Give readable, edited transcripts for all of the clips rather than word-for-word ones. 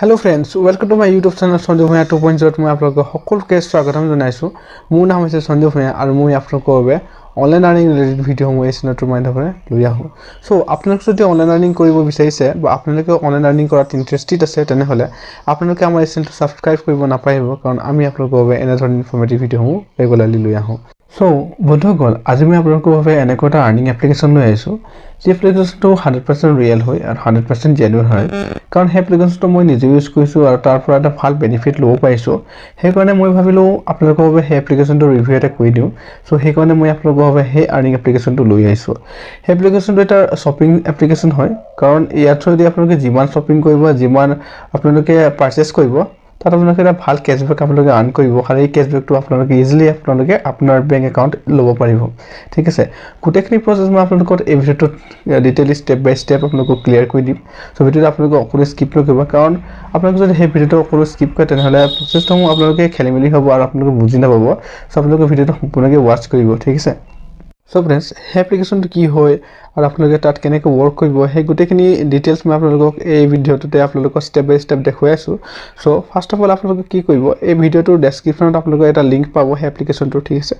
Hello friends, welcome to my YouTube channel Sanju Bhuyan 2.0 मैं आप लोगों को সকলকে স্বাগতম জনাইছো মোৰ নাম হৈছে সঞ্জু ভূঞা আৰু মই আপোনালোকৰ বাবে অনলাইন আৰ্নিং ৰিলেটেড ভিডিও মই এই চেনেলটোৰ মাধ্যমেৰে লৈ আহো সো আপোনালোকে যদি অনলাইন আৰ্নিং কৰিব বিচাৰিছে বা আপোনালোকে অনলাইন আৰ্নিং কৰাত ইন্টাৰেষ্টেড আছে তেনেহলে আপোনালোকে আমাৰ এই চেনেলটো সাবস্ক্ৰাইব কৰিব নাপাইব কাৰণ আমি আপোনালোকৰ বাবে এনে ধৰণৰ ইনফৰমেটিভ ভিডিও ৰেগুলাৰলি লৈ আহো সো বন্ধুসকল আজি মই আপোনালোকৰ বাবে এনেকুৱা আৰ্নিং এপ্লিকেশ্যন লৈ আহিছো যে এপ্লিকেশ্যনটো 100% ৰিয়েল হয় আৰু 100% জেনুইন হয় কাৰণ হে এপ্লিকেশ্যনটো মই নিজে ইউজ কৰিছো আৰু তাৰ পৰা এটা ভাল বেনিফিট ল'ব পাইছো সেই কাৰণে মই ভাবিলো আপোনালোকৰ বাবে হে এপ্লিকেশ্যনটো ৰিভিউ এটা কৰি দিও সো সেই কাৰণে মই আপোনালোকৰ বাবে হে আৰ্নিং এপ্লিকেশ্যনটো লৈ আহিছো হে এপ্লিকেশ্যনটো এটা শ্বপিং এপ্লিকেশ্যন হয় কাৰণ ইয়াত যদি আপোনালোকে যিমান শ্বপিং কৰিব যিমান আপোনালোকে পাৰচেজ কৰিব তাত আপোনালোকে এটা ভাল ক্যাশবেক আপোনালোকে আৰ্ন কৰিব আৰু এই ক্যাশবেকটো আপোনালোকে ইজিলি আপোনালোকে আপোনাৰ বেংক একাউণ্ট ল'ব পাৰিব ঠিক আছে গোটেইখিনি প্ৰসেস মই আপোনালোকক এই ভিডিওটোত ডিটেইলি স্টেপ বাই স্টেপ আপোনালোকক ক্লিয়াৰ কৰি দিম সো ভিডিওটো আপোনালোকে অকলে স্কিপ নকৰিব কাৰণ আপোনালোকে যদি এই ভিডিওটো অকলে স্কিপ কৰে তেনেহলে প্ৰসেসটো আপোনালোকে খেলিমেলি হ'ব আৰু আপোনালোকে বুজি নাপাব সো আপোনালোকে ভিডিওটো সম্পূৰ্ণকৈ ওৱাচ কৰিব ঠিক আছে সো फ्रेंड्स হে এপ্লিকেশ্যনটো কি হয় আৰু আপোনালোকে তাত কেনেকৈ ওয়াৰ্ক কৰিব হে গোটেইখিনি ডিটেইলছ মই আপোনালোকক এই ভিডিওটোতে আপোনালোকক স্টেপ বাই স্টেপ দেখুৱাই আছো সো ফাৰ্স্ট অফ অল আপোনালোকে কি কৰিব এই ভিডিওটোৰ ডেসক্ৰিপচনত আপোনালোকে এটা লিংক পাব হে এপ্লিকেশ্যনটো ঠিক আছে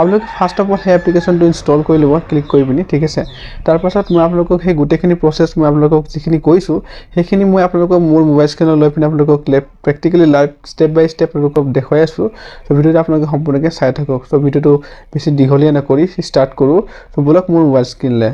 আপোনালোকে ফাৰ্স্ট অফ অল হে এপ্লিকেশ্যনটো ইনষ্টল কৰি ল'ব ক্লিক কৰি পিনি ঠিক আছে তাৰ পাছত মই আপোনালোকক এই গোটেইখিনি প্ৰসেস মই আপোনালোকক যিখিনি কৈছো সেইখিনি মই আপোনালোকক মোৰ মোবাইল স্ক্ৰিনত লৈ পিনি আপোনালোকক প্ৰ্যাকটিক্যালি লাইভ স্টেপ বাই স্টেপ আপোনালোকক দেখুৱাই আছো সো ভিডিওটো আপোনালোকে সম্পূৰ্ণকৈ চাই থাকক সো ভিডিওটো বেছি দীঘলীয়া নকৰি স্টাৰ্ট কৰো তো বলক মোৰ মোবাইল স্ক্ৰিনলে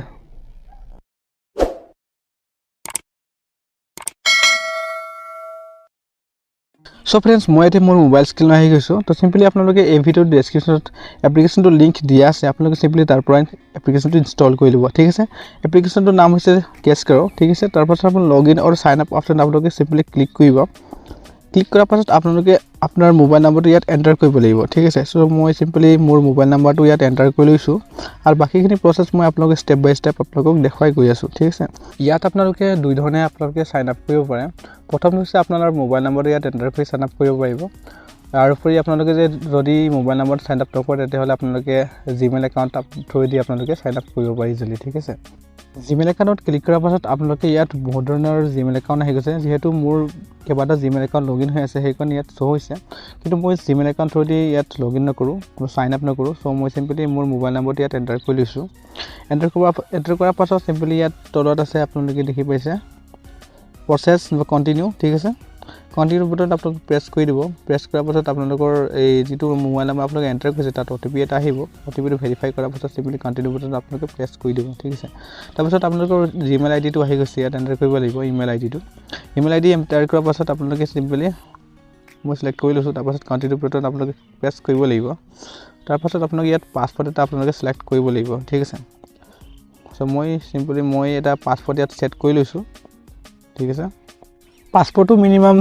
সো फ्रेंड्स মই এতে মোৰ মোবাইল স্ক্ৰিন আহি গৈছো তো সিম্পলি আপোনালোকে এই ভিডিওৰ ডেসক্ৰিপচনত এপ্লিকেশ্যনটো লিংক দিয়া আছে আপোনালোকে সিম্পলি তাৰ পৰা এপ্লিকেশ্যনটো ইনষ্টল কৰি ল'ব ঠিক আছে এপ্লিকেশ্যনটোৰ নাম হৈছে CashKaro ঠিক আছে তাৰ পাছত আপুনি লগইন আৰু সাইন আপ অপচন আপোনালোকে সিম্পলি ক্লিক কৰিব ক্লিক কৰাৰ পাছত আপোনালোকে আপোনাৰ মোবাইল নম্বৰটো ইয়াত এন্টাৰ কৰিব লাগিব ঠিক আছে সো মই সিম্পলি মোৰ মোবাইল নম্বৰটো ইয়াত এন্টাৰ কৰি লৈছো আৰু বাকিখিনি প্ৰসেস মই আপোনালোকক স্টেপ বাই স্টেপ আপোনালোকক দেখাই গৈ আছো ঠিক আছে ইয়াত আপোনালোকে দুই ধৰণে আপোনালোকে সাইন আপ কৰিব পাৰে প্ৰথম হৈছে আপোনাৰ মোবাইল নম্বৰটো ইয়াত এন্টাৰ কৰি সাইন আপ কৰিব পাৰিব আৰু ফ্ৰী আপোনালোকে যদি মোবাইল নম্বৰ সাইন আপ নকৰে তেতিয়াহলে আপোনালোকে জিমেইল একাউণ্ট থৈ দি আপোনালোকে সাইন আপ কৰিব পাৰি জলি ঠিক আছে জিমেইল একাউণ্টত ক্লিক কৰাৰ পাছত আপোনালোকে ইয়াত বহুত ধৰণৰ জিমেইল একাউণ্ট আহি গৈছে যেহেতু মোৰ কেবাটা জিমেইল একাউণ্ট লগইন হৈ আছে সেইখন ইয়াত শো হৈছে কিন্তু মই জিমেইল একাউণ্ট থৈ দি ইয়াত লগইন নকৰো কোনো সাইন আপ নকৰো সো মই সিম্পলি মোৰ মোবাইল নম্বৰটো ইয়াত এন্টাৰ কৰি লৈছো এন্টাৰ কৰাৰ পাছত সিম্পলি ইয়াত তলত আছে আপোনালোকে দেখি পাইছে প্ৰসেস বা কন্টিনিউ ঠিক আছে কন্টিনিউ বটন আপোনালোকে প্ৰেছ কৰি দিব প্ৰেছ কৰাৰ পাছত আপোনালোকৰ এই যেটো মোবাইল নম্বৰ আপোনালোকে এন্টাৰ কৰিছে তাত ওটিপি এটা আহিব ওটিপিটো ভেৰিফাই কৰাৰ পাছত সিম্পলি কন্টিনিউ বটন আপোনালোকে প্ৰেছ কৰি দিব ঠিক আছে তাৰ পাছত আপোনালোকৰ জিমেইল আইডিটো আহি গৈছে ইয়াত এন্টাৰ কৰিব লাগিব ইমেইল আইডিটো ইমেইল আইডি এন্টাৰ কৰাৰ পাছত আপোনালোকে সিম্পলি মই সিলেক্ট কৰি লৈছো তাৰ পাছত কন্টিনিউ বটন আপোনালোকে প্ৰেছ কৰিব লাগিব তাৰ পাছত আপোনালোকে ইয়াত পাছৱৰ্ড এটা আপোনালোকে সিলেক্ট কৰিব লাগিব ঠিক আছে সো মই সিম্পলি মই এটা পাছৱৰ্ড ইয়াত সেট কৰি লৈছো ঠিক আছে পাছৱৰ্ডটো মিনিমাম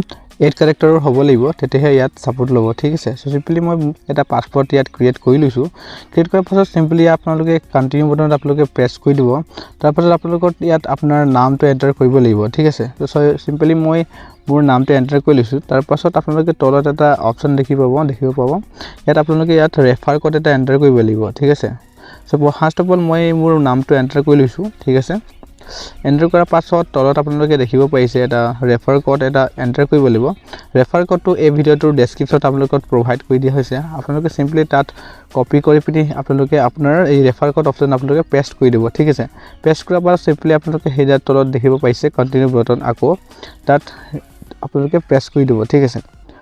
8 ক্যাৰেক্টাৰৰ হ'ব লাগিব তেতিয়াহে ইয়াত সাপোৰ্ট ল'ব ঠিক আছে সো সিম্পলি মই এটা পাছৱৰ্ড ইয়াত ক্ৰিয়েট কৰি লৈছো ক্ৰিয়েট কৰাৰ পাছত সিম্পলি আপোনালোকে কন্টিনিউ বটনত আপোনালোকে প্ৰেছ কৰি দিব তাৰ পাছত আপোনালোকৰ ইয়াত আপোনাৰ নামটো এন্টাৰ কৰিব লাগিব ঠিক আছে সো সিম্পলি মই মোৰ নামটো এন্টাৰ কৰি লৈছো তাৰ পাছত আপোনালোকে তলত এটা অপচন দেখিব পাব ইয়াত আপোনালোকে ইয়াত ৰেফাৰ কোড এটা এন্টাৰ কৰিব লাগিব ঠিক আছে সো ফাৰ্স্ট অফ অল মই মোৰ নামটো এন্টাৰ কৰি লৈছো ঠিক আছে এন্টাৰ কৰাৰ পাছত তলত আপোনালোকে দেখিব পাইছে এটা ৰেফাৰ কোড এটা এন্টাৰ কৰিব লাগিব ৰেফাৰ কোডটো এই ভিডিওটোৰ ডেসক্ৰিপচনত আপোনালোকক প্ৰভাইড কৰি দিয়া হৈছে আপোনালোকে সিম্পলি তাত কপি কৰি পিনি আপোনালোকে আপোনাৰ এই ৰেফাৰ কোড অপচন আপোনালোকে পেষ্ট কৰি দিব ঠিক আছে পেষ্ট কৰাৰ পাছত সিম্পলি আপোনালোকে হেডাৰ তলত দেখিব পাইছে কন্টিনিউ বটন আকৌ তাত আপোনালোকে প্ৰেছ কৰি দিব ঠিক আছে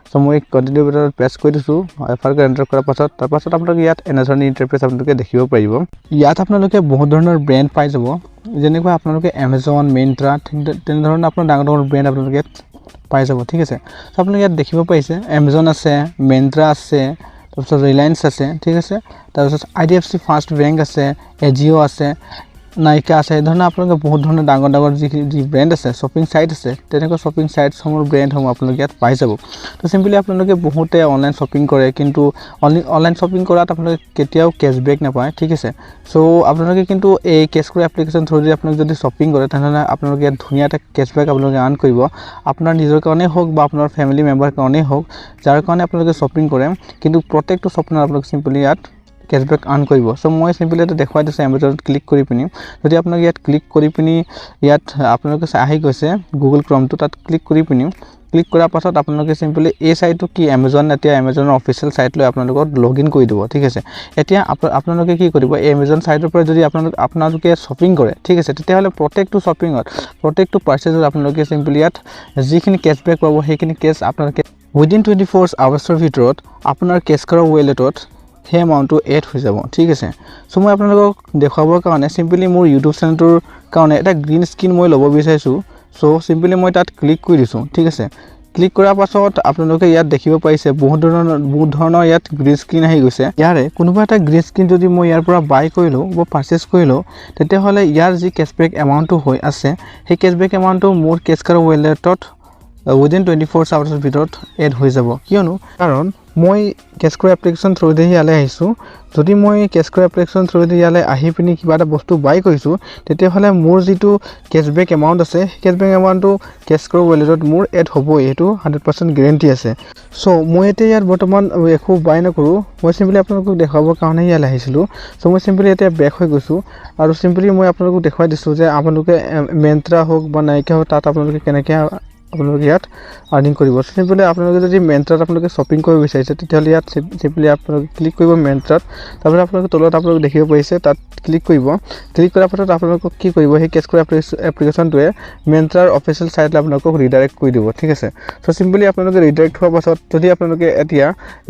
সো মই কন্টিনিউ বটনত প্ৰেছ কৰি দিছো ৰেফাৰ কোড এন্টাৰ কৰাৰ পাছত তাৰ পাছত আপোনালোকে ইয়াত এনাধৰণৰ ইন্টাৰফেস আপোনালোকে দেখিব পাৰিব ইয়াত আপোনালোকে বহুত ধৰণৰ ব্ৰেণ্ড পাই যাব যেনেকৈ আপোনালোকে Amazon Myntra তেনে ধৰণৰ আপোনাৰ ডাঙৰ ব্ৰেণ্ড আপোনালোকে পাই যাব ঠিক আছে সো আপোনালোকে ইয়াত দেখিব পাইছে Amazon আছে Myntra আছে তাৰপিছত Reliance আছে ঠিক আছে তাৰপিছত IDFC ফাৰ্ষ্ট বেংক আছে Ajio আছে নাইকা আছে ধৰণৰ আপোনালোকে বহুত ধৰণৰ ডাঙৰ যি ব্ৰেণ্ড আছে শ্বপিং সাইট আছে তেনেকৈ শ্বপিং সাইট সমূহ ব্ৰেণ্ড সমূহ আপোনালোকে ইয়াত পাই যাব তো সিম্পলি আপোনালোকে বহুতে অনলাইন শ্বপিং কৰে কিন্তু অনলাইন শ্বপিং কৰাত আপোনালোকে কেতিয়াও ক্যাশবেক নাপায় ঠিক আছে সো আপোনালোকে কিন্তু এই CashKaro এপ্লিকেশ্যন থ্ৰুদি আপোনালোকে যদি শ্বপিং কৰে তেনেহলে আপোনালোকে ইয়াত ধুনীয়া এটা ক্যাশবেক আপোনালোকে আৰ্ন কৰিব আপোনাৰ নিজৰ কাৰণে হোক বা আপোনাৰ ফ্যামিলি মেম্বাৰ কাৰণে হোক যাৰ কাৰণে আপোনালোকে শ্বপিং কৰে কিন্তু প্ৰত্যেকটো শ্বপিংত আপোনালোকে সিম্পলি ইয়াত ক্যাশবেক আৰ্ন কৰিব সো মই সিম্পলি এটা দেখাই দিছো Amazon ক্লিক কৰি পিনি যদি আপোনালোকে ইয়াত ক্লিক কৰি পিনি ইয়াত আপোনালোকে আহি গৈছে Google Chrome তো তাত ক্লিক কৰি পিনি ক্লিক কৰাৰ পাছত আপোনালোকে সিম্পলি এই সাইটটো কি Amazon এতিয়া Amazonৰ অফিচিয়েল সাইট লৈ আপোনালোকক লগইন কৰি দিব ঠিক আছে এতিয়া আপোনালোকে কি কৰিব Amazon সাইটৰ পৰা যদি আপোনালোকে শপিং কৰে ঠিক আছে তেতিয়াহলে প্ৰত্যেকটো শপিংত প্ৰত্যেকটো পাৰচেজত আপোনালোকে সিম্পলি ইয়াত যিখিনি কেশবেক পাব সেইখিনি কেশ আপোনালোকে উইদিন 24 আৱাৰ্ছৰ ভিতৰত আপোনাৰ CashKaro ওয়ালেটত হে এমাউন্টটো এড হৈ যাব ঠিক আছে সো মই আপোনালোকক দেখাবৰ কাৰণে সিম্পলি মোৰ YouTube চেনেলটোৰ কাৰণে এটা গ্ৰীন স্ক্ৰীন মই ল'ব বিচাৰিছো সো সিম্পলি মই তাত ক্লিক কৰি দিছো ঠিক আছে ক্লিক কৰাৰ পাছত আপোনালোকে ইয়াত দেখিব পাইছে বহুত ধৰণৰ ইয়াত গ্ৰীন স্ক্ৰীন আহি গৈছে ইয়াৰে কোনোবা এটা গ্ৰীন স্ক্ৰীন যদি মই ইয়াৰ পৰা বাই কৰিলো বা পাৰচেজ কৰিলো তেতিয়াহলে ইয়াৰ যি কেশবেক এমাউন্টটো হৈ আছে সেই কেশবেক এমাউন্টটো মোৰ CashKaro ওয়ালেটত within 24 আৱাৰ্ছৰ ভিতৰত এড হৈ যাব কিয়নো কাৰণ মই CashKaro এপ্লিকেশন থ্ৰুদি ইয়ালে আহিছো যদি মই CashKaro এপ্লিকেশন থ্ৰুদি ইয়ালে আহি পিনি কিবা এটা বস্তু বাই কৰিছো তেতিয়াহলে মোৰ যেটো কেশবেক এমাউন্ট আছে কেশবেক এমাউন্টটো CashKaro ওয়ালেটত মোৰ এড হ'বই এটো 100% গ্যাৰান্টি আছে সো মই এতিয়া ইয়াত বৰ্তমান একো বাই নকৰো মই সিম্পলি আপোনালোকক দেখাবৰ কাৰণে ইয়ালে আহিছিলো সো মই সিম্পলি এতিয়া বেক হৈ গৈছো আৰু সিম্পলি মই আপোনালোকক দেখাই দিছো যে আপোনালোকে মেন্ত্ৰা হোক বা নাইকা হোক তাত আপোনালোকে কেনেকৈ আপোনালোকে ইয়াত আৰ্নিং কৰিব সিম্পলি আপোনালোকে যদি মেন্ত্ৰাত আপোনালোকে শপিং কৰিব বিচাৰিছে তেতিয়াহলে ইয়াত সিম্পলি আপোনালোকে ক্লিক কৰিব মেন্ত্ৰাত তাৰপৰা আপোনালোকে তলত আপোনালোকে দেখিব পাইছে তাত ক্লিক কৰিব ক্লিক কৰাৰ পাছত আপোনালোকক কি কৰিব সেই CashKaro এপ্লিকেশনটোৱে মেন্ত্ৰাৰ অফিচিয়েল সাইটলৈ আপোনালোকক ৰিডাইৰেক্ট কৰি দিব ঠিক আছে সো সিম্পলি আপোনালোকে ৰিডাইৰেক্ট হোৱাৰ পাছত যদি আপোনালোকে এতিয়া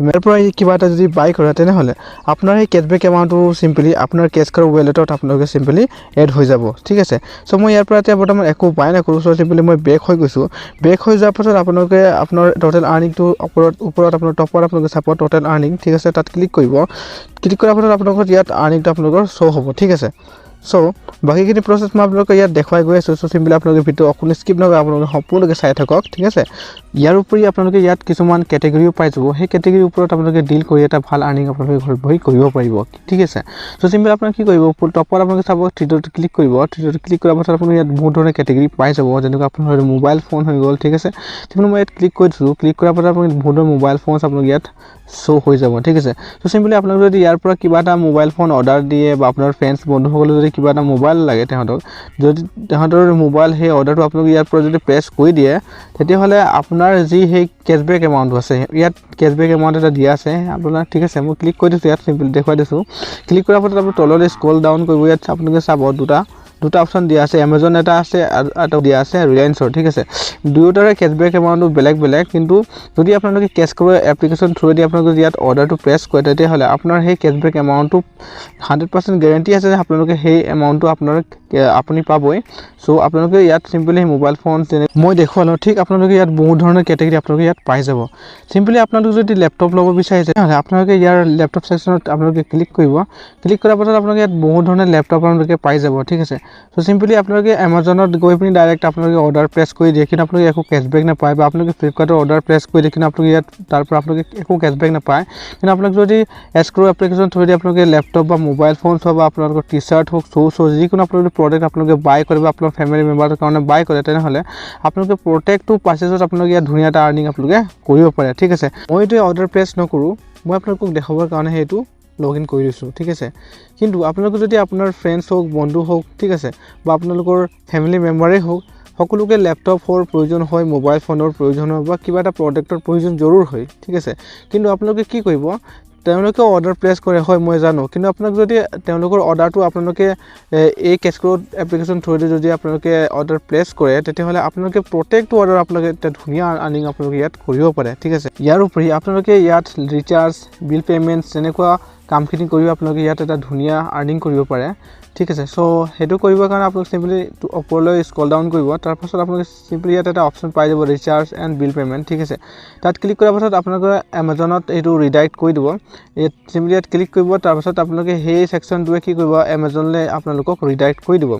মেৰ পৰা কিবা এটা যদি বাই কৰে তেনেহলে আপোনাৰ এই কেশবেক এমাউন্টটো সিম্পলি আপোনাৰ CashKaro ওয়ালেটত আপোনালোকে সিম্পলি এড হৈ যাব ঠিক আছে সো মই ইয়াৰ পৰা এতিয়া বৰ্তমান একো বাই নকৰো সো সিম্পলি মই বেক হৈ গৈছো বেক হৈ যোৱাৰ পাছত আপোনালোকে আপোনাৰ টোটাল আৰ্নিংটো ওপৰত আপোনাৰ টপত আপোনালোকে চাপ টোটাল আৰ্নিং ঠিক আছে তাত ক্লিক কৰিব ক্লিক কৰাৰ পাছত আপোনালোকৰ ইয়াত আৰ্নিংটো আপোনালোকৰ শো হ'ব ঠিক আছে সো বাকিখিনি প্ৰসেস মই আপোনালোকক ইয়াত দেখাই গৈ আছো সো সিম্পলি আপোনালোকে ভিডিও অকল স্কিপ নকৰি আপোনালোকে সম্পূৰ্ণকৈ চাই থাকক ঠিক আছে ইয়াৰ উপৰি আপোনালোকে ইয়াত কিছুমান কেটেগৰীও পাই যাব সেই কেটেগৰীৰ ওপৰত আপোনালোকে ডিল কৰি এটা ভাল আৰ্নিং আপোনালোকে ঘৰ বহি কৰিব পাৰিব ঠিক আছে সো সিম্পলি আপোনালোকে কি কৰিব টপত আপোনালোকে চাব থ্ৰীডট ক্লিক কৰিব থ্ৰীডট ক্লিক কৰাৰ পাছত আপোনালোকে ইয়াত বহুত ধৰণৰ কেটেগৰী পাই যাব যেনেকৈ আপোনাৰ মোবাইল ফোন হৈ গ'ল ঠিক আছে সিম্পলি মই ইয়াত ক্লিক কৰিছো ক্লিক কৰাৰ পাছত আপোনালোকে বহুত ধৰণৰ মোবাইল ফোনছ আপোনালোকে ইয়াত শো হৈ যাব ঠিক আছে সো সিম্পলি আপোনালোকে যদি ইয়াৰ পৰা কিবা এটা মোবাইল ফোন অৰ্ডাৰ দিয়ে বা আপোনাৰ ফ্ৰেণ্ডছ বন্ধুসকলে যদি কিবা এটা মোবাইল লাগে তেহঁতক যদি তেহঁতৰ মোবাইল সেই অৰ্ডাৰটো আপোনালোকে ইয়াৰ পৰা যদি প্ৰেছ কৰি দিয়ে তেতিয়াহলে আপোনাৰ যি সেই কেশবেক এমাউন্ট আছে ইয়াত কেশবেক এমাউন্ট এটা দিয়া আছে আপোনাৰ ঠিক আছে মই ক্লিক কৰি দিছো ইয়াত সিম্পলি দেখাই দিছো ক্লিক কৰাৰ পাছত আপুনি তললৈ স্ক্ৰল ডাউন কৰিব ইয়াত আপোনালোকে চাব দুটা অপচন দিয়া আছে Amazon এটা আছে আৰু এটা দিয়া আছে Relianceৰ ঠিক আছে দুয়োটাৰে কেশবেক এমাউন্টটো বেলেগ কিন্তু যদি আপোনালোকে CashKaro এপ্লিকেশন থ্ৰুদি আপোনালোকে ইয়াত অৰ্ডাৰটো প্ৰেছ কৰে তেতিয়াহলে আপোনাৰ সেই কেশবেক এমাউন্টটো 100% গ্যাৰান্টি আছে যে আপোনালোকে সেই এমাউন্টটো আপুনি পাবই সো আপোনালোকে ইয়াত সিম্পলি মোবাইল ফোন মই দেখুৱালো ঠিক আপোনালোকে ইয়াত বহুত ধৰণৰ কেটেগৰী আপোনালোকে ইয়াত পাই যাব সিম্পলি আপোনালোকে যদি ল্যাপটপ ল'ব বিচাৰিছে আপোনালোকে ইয়াৰ ল্যাপটপ সেকশনত আপোনালোকে ক্লিক কৰিব ক্লিক কৰাৰ পাছত আপোনালোকে ইয়াত বহুত ধৰণৰ ল্যাপটপ আপোনালোকে পাই যাব ঠিক আছে সো সিম্পলি আপোনালোকে Amazonত গৈ পিনি ডাইৰেক্ট আপোনালোকে অৰ্ডাৰ প্ৰেছ কৰি দিয়ে কিন্তু আপোনালোকে একো কেশবেক নাপায় বা আপোনালোকে Flipkartৰ অৰ্ডাৰ প্ৰেছ কৰি দিয়ে কিন্তু আপোনালোকে ইয়াত তাৰ পৰা আপোনালোকে একো কেশবেক নাপায় কিন্তু আপোনালোকে যদি CashKaro এপ্লিকেশন থ্ৰুদি আপোনালোকে ল্যাপটপ বা মোবাইল ফোনছ বা আপোনালোকৰ টি-শাৰ্ট হোক শ্বুজ যিকোনো আপোনালোকে প্ৰডাক্ট আপোনালোকে বাই কৰে বা আপোনাৰ ফ্যামিলি মেম্বাৰৰ কাৰণে বাই কৰে তেনেহলে আপোনালোকে প্ৰত্যেকটো পাৰচেজত আপোনালোকে ইয়াত ধুনীয়া এটা আৰ্নিং আপোনালোকে কৰিব পাৰে ঠিক আছে মই এইটো অৰ্ডাৰ প্ৰেছ নকৰো মই আপোনালোকক দেখাবৰ কাৰণে হেতু লগইন কৰি দিছো ঠিক আছে কিন্তু আপোনালোকে যদি আপোনাৰ ফ্ৰেণ্ডছ হোক বন্ধু হোক ঠিক আছে বা আপোনালোকৰ ফ্যামিলি মেম্বাৰে হোক সকলোকে ল্যাপটপৰ প্ৰয়োজন হয় মোবাইল ফোনৰ প্ৰয়োজন হয় বা কিবা এটা প্ৰডাক্টৰ প্ৰয়োজন জৰুৰ হয় ঠিক আছে কিন্তু আপোনালোকে কি কৰিব তেওঁলোকে অৰ্ডাৰ প্লেস কৰে হয় মই জানো কিন্তু আপোনাক যদি তেওঁলোকৰ অৰ্ডাৰটো আপোনালোকে এই CashKaro এপ্লিকেশন থ্ৰুদি যদি আপোনালোকে অৰ্ডাৰ প্লেস কৰে তেতিয়াহলে আপোনালোকে প্ৰত্যেকটো অৰ্ডাৰ আপোনালোকে এটা ধুনীয়া আৰ্নিং আপোনালোকে ইয়াত কৰিব পাৰে ঠিক আছে ইয়াৰ উপৰি আপোনালোকে ইয়াত ৰিচাৰ্জ বিল পেমেন্টছ এনেকুৱা কামখিনি কৰি আপোনালোকে ইয়াত এটা ধুনীয়া আৰ্নিং কৰিব পাৰে ঠিক আছে সো হেতু কৰিবৰ কাৰণে আপোনালোকে সিম্পলি ওপৰলৈ স্ক্ৰল ডাউন কৰিব তাৰ পাছত আপোনালোকে সিম্পলি ইয়াত এটা অপচন পাই যাব ৰিচাৰ্জ এণ্ড বিল পেমেন্ট ঠিক আছে তাত ক্লিক কৰাৰ পাছত আপোনালোকে Amazonত এইটো ৰিডাইৰেক্ট কৰি দিব এই সিম্পলি ইয়াত ক্লিক কৰিব তাৰ পাছত আপোনালোকে সেই সেকশনটোৱে কি কৰিব Amazonলৈ আপোনালোকক ৰিডাইৰেক্ট কৰি দিব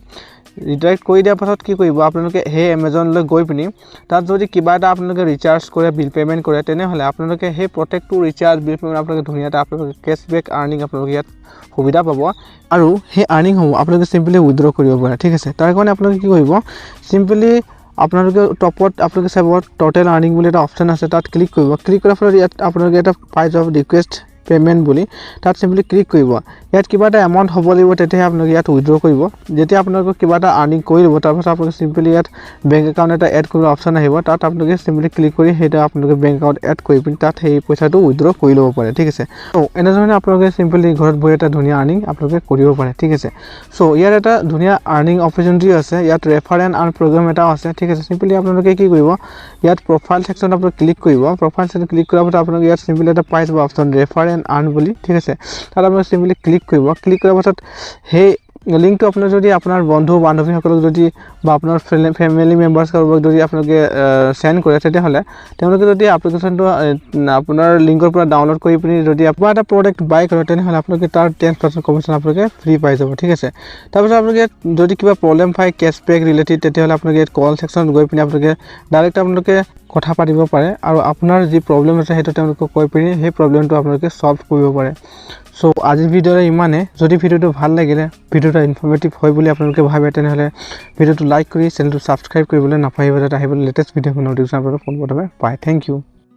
ৰিডাইৰেক্ট কৰি দিয়াৰ পাছত কি কৰিব আপোনালোকে সেই Amazonলৈ গৈ পিনি তাত যদি কিবা এটা আপোনালোকে ৰিচাৰ্জ কৰে বিল পেমেন্ট কৰে তেনেহলে আপোনালোকে সেই প্ৰত্যেকটো ৰিচাৰ্জ বিল পেমেন্ট আপোনালোকে ধুনীয়া এটা আপোনালোকে কেশবেক আৰ্নিং আপোনালোকে ইয়াত সুবিধা পাব আৰু সেই আৰ্নিং হ'ব আপোনালোকে সিম্পলি উইথড্ৰ কৰিব পাৰে ঠিক আছে তাৰ কাৰণে আপোনালোকে কি কৰিব সিম্পলি আপোনালোকে টপত আপোনালোকে চাব টোটাল আৰ্নিং বুলি এটা অপচন আছে তাত ক্লিক কৰিব ক্লিক কৰাৰ ফলত ইয়াত আপোনালোকে এটা পাই যাব ৰিকুৱেষ্ট পেমেন্ট বুলি তাত সিম্পলি ক্লিক কৰিব ইয়াত কিবা এটা এমাউণ্ট হ'ব লাগিব তেতিয়াহে আপোনালোকে ইয়াত উইথড্ৰ কৰিব যেতিয়া আপোনালোকক কিবা এটা আৰ্নিং কৰি দিব তাৰপিছত আপোনালোকে সিম্পলি ইয়াত বেংক একাউণ্ট এটা এড কৰিব অপশ্যন আহিব তাত আপোনালোকে সিম্পলি ক্লিক কৰি সেইটো আপোনালোকে বেংক একাউণ্ট এড কৰি পিনি তাত সেই পইচাটো উইথড্ৰ কৰি ল'ব পাৰে ঠিক আছে চ' এনেধৰণে আপোনালোকে সিম্পলি ঘৰত বহি এটা ধুনীয়া আৰ্নিং আপোনালোকে কৰিব পাৰে ঠিক আছে চ' ইয়াৰ এটা ধুনীয়া আৰ্নিং অপৰচুনিটি আছে ইয়াত ৰেফাৰ এণ্ড আৰ্ন প্ৰগ্ৰাম এটাও আছে ঠিক আছে সিম্পলি আপোনালোকে কি কৰিব ইয়াত প্ৰফাইল সেকশ্যন আপোনালোকে ক্লিক কৰিব প্ৰফাইল সেকশ্যন ক্লিক কৰাৰ পাছত আপোনালোকে ইয়াত সিম্পলি এটা পাই যাব অপশ্যন ৰেফাৰ এণ্ড আৰ্ন বুলি ঠিক আছে তাত আপোনালোকে সিম্পলি ক্লিক কৰিব ক্লিক কৰাৰ পাছত সেই লিংকটো আপোনাৰ যদি আপোনাৰ বন্ধু বান্ধৱীসকলক যদি বা আপোনাৰ ফেমিলি মেম্বাৰ্ছ কাৰোবাক যদি আপোনালোকে সেন্ড কৰে তেতিয়াহ'লে তেওঁলোকে যদি এপ্লিকেশ্যনটো আপোনাৰ লিংকৰ পৰা ডাউনলোড কৰি পিনি যদি আপোনাৰ এটা প্ৰডাক্ট বাই কৰে তেনেহ'লে আপোনালোকে তাৰ 10% কমিশ্যন আপোনালোকে ফ্ৰী পাই যাব ঠিক আছে তাৰপিছত আপোনালোকে যদি কিবা প্ৰব্লেম পায় কেছবেক ৰিলেটেড তেতিয়াহ'লে আপোনালোকে কল সেকশ্যনত গৈ পিনি আপোনালোকে ডাইৰেক্ট আপোনালোকে কথা পাতিব পাৰে আৰু আপোনাৰ যি প্ৰব্লেম আছে সেইটো তেওঁলোকক কৈ পিনি সেই প্ৰব্লেমটো আপোনালোকে সলভ কৰিব পাৰে সো আজিৰ ভিডিঅ'টো ইমানে যদি ভিডিঅ'টো ভাল লাগিলে ভিডিঅ'টো ইনফৰ্মেটিভ হয় বুলি আপোনালোকে ভাবে তেনেহ'লে ভিডিঅ'টো লাইক কৰি চেনেলটো সাবস্ক্ৰাইব কৰিবলৈ নাপাহৰিব যাতে আহিবলৈ লেটেষ্ট ভিডিঅ'ৰ ন'টিফিকেশ্যন আপোনালোকে পোনপ্ৰথমে পায় থ্যাংক ইউ